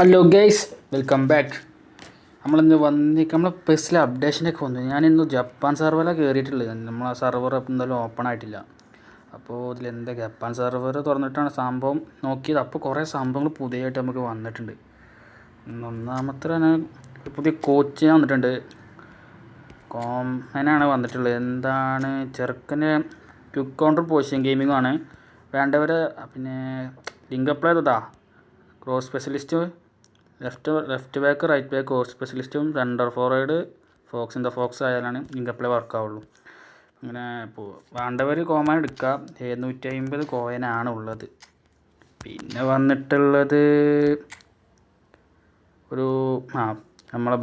Hello guys, welcome back. നമ്മളിന്ന് നമ്മളെ പെസ്സിലെ അപ്ഡേഷനൊക്കെ വന്നു. ഞാനിന്ന് ജപ്പാൻ സെർവറിലാണ് കയറിയിട്ടുള്ളത്. നമ്മളെ സെർവർ എന്തായാലും ഓപ്പൺ ആയിട്ടില്ല. അപ്പോൾ ഇതിലെന്താ ജപ്പാൻ സെർവർ തുറന്നിട്ടാണ് സംഭവം നോക്കിയത്. അപ്പോൾ കുറേ സംഭവങ്ങൾ പുതിയതായിട്ട് നമുക്ക് വന്നിട്ടുണ്ട്. ഒന്നാമത്തെ തന്നെ പുതിയ കോച്ചിനെ വന്നിട്ടുണ്ട്. കോമനാണ് വന്നിട്ടുള്ളത്. എന്താണ് ചെറുക്കൻ്റെ ക്വിക്ക് കൗണ്ടർ പൊസിഷൻ ഗെയിമിങ്ങാണ് വേണ്ടവർ. പിന്നെ ലിങ്ക് അപ്ലൈ ചെയ്തതാ cross specialist, left back, right back, cross സ്പെഷ്യലിസ്റ്റും centre forward fox in the fox ആയാലാണ് ലിങ്ക് അപ്ലൈ വർക്കാവുള്ളൂ. അങ്ങനെ ഇപ്പോൾ വേണ്ടവർ കോമൻ എടുക്കുക. 750 കോയിനാണ് ഉള്ളത്. പിന്നെ വന്നിട്ടുള്ളത് ഒരു നമ്മളെ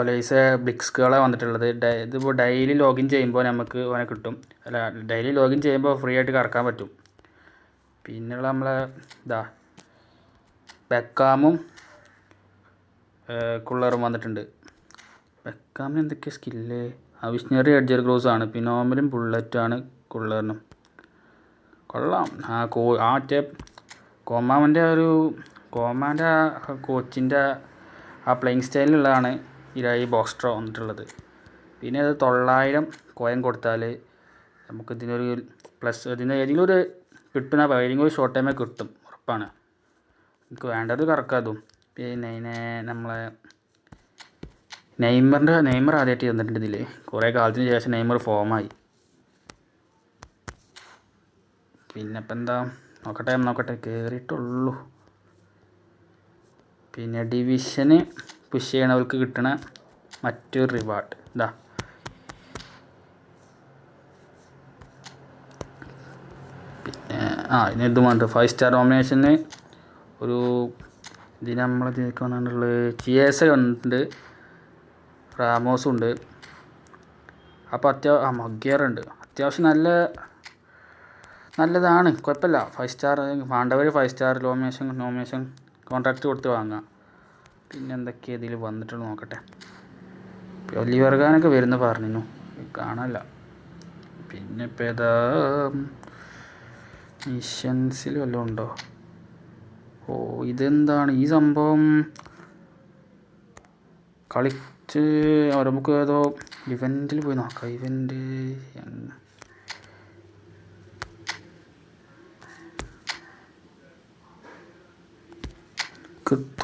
ഒലൈസ ബ്ലിക്സ്കളെ വന്നിട്ടുള്ളത്. ഇതിപ്പോൾ ഡെയിലി ലോഗിൻ ചെയ്യുമ്പോൾ നമുക്ക് അവനെ കിട്ടും. അല്ല, ഡെയിലി ലോഗിൻ ചെയ്യുമ്പോൾ ഫ്രീ ആയിട്ട് കറക്കാൻ പറ്റും. പിന്നെയുള്ള നമ്മളെ ബെക്കാമും കുള്ളറും വന്നിട്ടുണ്ട്. ബെക്കാമിന് എന്തൊക്കെയാണ് സ്കില്ല്? വിഷ്ണറി എഡ്ജർ ക്രോസാണ്. പിന്നോമലും ബുള്ളറ്റാണ് കുള്ളറിനും. കൊള്ളാം. മറ്റേ കോമാൻ്റെ കോച്ചിൻ്റെ പ്ലേയിങ് സ്റ്റൈലിലുള്ളതാണ് ഈ ബോക്സ്ട്രോ വന്നിട്ടുള്ളത്. പിന്നെ അത് 900 കോയിൻ കൊടുത്താൽ നമുക്കിതിനൊരു പ്ലസ് ഏതെങ്കിലും ഒരു കിട്ടുന്ന ഏതെങ്കിലും ഒരു ഷോർട്ട് ടൈമേ കിട്ടും, ഉറപ്പാണ്. എനിക്ക് വേണ്ടത് കറക്കാതും. പിന്നെ നമ്മളെ നെയ്മർ ആദ്യമായിട്ട് തന്നിട്ടുണ്ട് ഇതിൽ. കുറേ കാലത്തിന് ശേഷം നെയ്മർ ഫോമായി. പിന്നെ ഇപ്പം എന്താ നോക്കട്ടെ കയറിയിട്ടുള്ളൂ. പിന്നെ ഡിവിഷന് പുഷ് ചെയ്യണവർക്ക് കിട്ടണ മറ്റൊരു റിവാർഡ് പിന്നെ ഇനി ഇത് വേണ്ട 5 സ്റ്റാർ നോമിനേഷന് ഒരു ഇതിന് നമ്മളതിലേക്ക് വന്നിട്ടുള്ളത്. ചിയേസ ഉണ്ട്, റാമോസും ഉണ്ട്. അപ്പോൾ മഗ്ഗിയറുണ്ട്. അത്യാവശ്യം നല്ലതാണ്, കുഴപ്പമില്ല. 5 സ്റ്റാർ വേണ്ടവർ 5 സ്റ്റാർ നോമിനേഷൻ കോൺട്രാക്റ്റ് കൊടുത്ത് വാങ്ങാം. പിന്നെ എന്തൊക്കെയാണ് ഇതിൽ വന്നിട്ടുള്ളത് നോക്കട്ടെ. ഒലിവർഗാനൊക്കെ വരുന്ന പറഞ്ഞു, കാണാനില്ല. പിന്നെ ഇപ്പോൾ ഏതാ മിഷൻസിൽ വല്ലതും ഉണ്ടോ? ഇതെന്താണ് ഈ സംഭവം? കളിച്ച് നമുക്ക് ഏതോ ഇവൻറ്റിൽ പോയി നോക്കാം. ഇവൻറ്റ്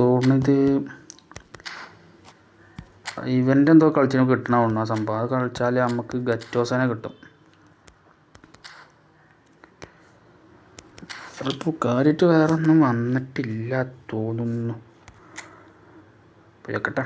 തോന്നിയത് ഇവൻ്റ് എന്തോ കളിച്ച് നമുക്ക് കിട്ടണമുണ്ടോ ആ സംഭവം. അത് കളിച്ചാൽ നമുക്ക് ഗറ്റോസനെ കിട്ടും. അതിപ്പോൾ കാര്യമായിട്ട് വേറെ ഒന്നും വന്നിട്ടില്ല തോന്നുന്നു. പോയിക്കട്ടെ.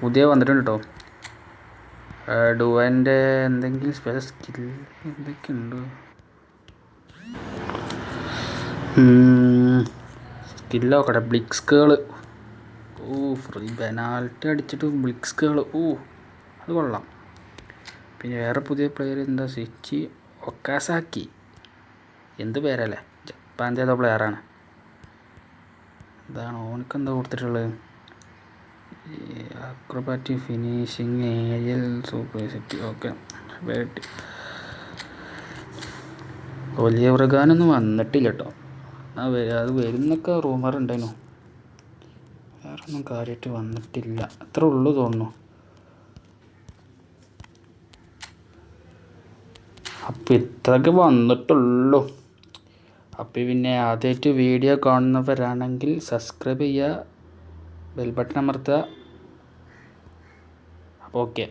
പുതിയ വന്നിട്ടുണ്ട് കേട്ടോ. ഡുവൻ്റെ എന്തെങ്കിലും സ്പെഷ്യൽ സ്കിൽ എന്തൊക്കെയുണ്ട്? സ്കില്ല് നോക്കട്ടെ. ബ്ലിക്സ്കൾ. ഫ്രീ പെനാൽറ്റി അടിച്ചിട്ട് ബ്ലിക്സ്കൾ. അത് കൊള്ളാം. പിന്നെ വേറെ പുതിയ പ്ലെയർ എന്താ? സിച്ചി ഒക്കാസാക്കി. എന്ത് പേരല്ലേ, ജപ്പാൻ്റെ ഏതോ പ്ലെയറാണ്. ഇതാണ് ഓനക്കെന്താ കൊടുത്തിട്ടുള്ളത്? Acrobatic, finishing, aerial superiority. Okay. വലിയ മൃഗാനൊന്നും വന്നിട്ടില്ല കേട്ടോ. അത് വരുന്നൊക്കെ റൂമർ ഉണ്ടായിരുന്നു. വേറെ ഒന്നും കാര്യമായിട്ട് വന്നിട്ടില്ല. അത്ര ഉള്ളു തോന്നുന്നു. അപ്പം ഇത്രയൊക്കെ വന്നിട്ടുള്ളൂ. അപ്പോൾ പിന്നെ ആദ്യമായിട്ട് വീഡിയോ കാണുന്നവരാണെങ്കിൽ സബ്സ്ക്രൈബ് ചെയ്യുക, ബെൽ ബട്ടൺ അമർത്തുക. അപ്പോൾ ഓക്കെ.